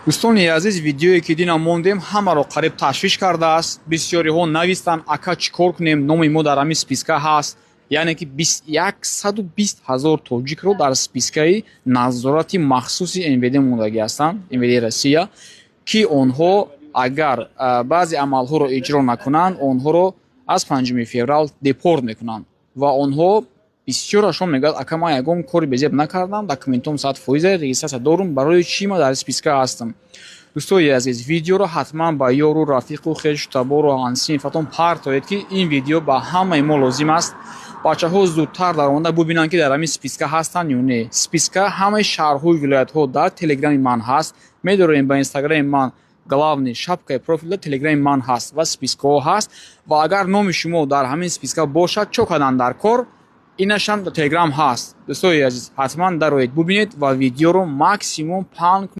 دوستان عزیز ویدیویی که دیدیم موندیم همه رو قریب تشویش کرده است. بسیاری ها نویستن اکا چیکار کنیم، نام ما در همین سپیسکا هست، یعنی که 120,000 توجیک رو در سپیسکای نظارت مخصوصی انویدی موندگی هستند، انویدی روسیه، که آنها اگر بعضی عملها رو اجرا نکنند آنها رو از 5 فوریه دیپورت میکنند و آنها بسیارشون میگن اگه من یکم کاری بزیب نکردم دکومنتم 100% رجیستر دارم، برای چی ما در سپیسکا هستم. دوستای عزیز ویدیو رو حتما با یارو رفیق و خویش تبار و انسیفتون پارتوید که این ویدیو با همه ما لازم است. بچه ها زودتر در آینده ببینن که در همین سپیسکا هستن یا نه. سپیسکا همه شهرهای ولایت ها در تلگرام من هست، میدونین با اینستاگرام من главный шапкой профиля تلگرام من هست و سپیسکا هست و اگر نام شما در همین سپیسکا باشد چو کردن در کار اینش هم در تلگرام هست. دوستای عزیز حتما در روید ببینید و ویدیو رو ماکسیموم پان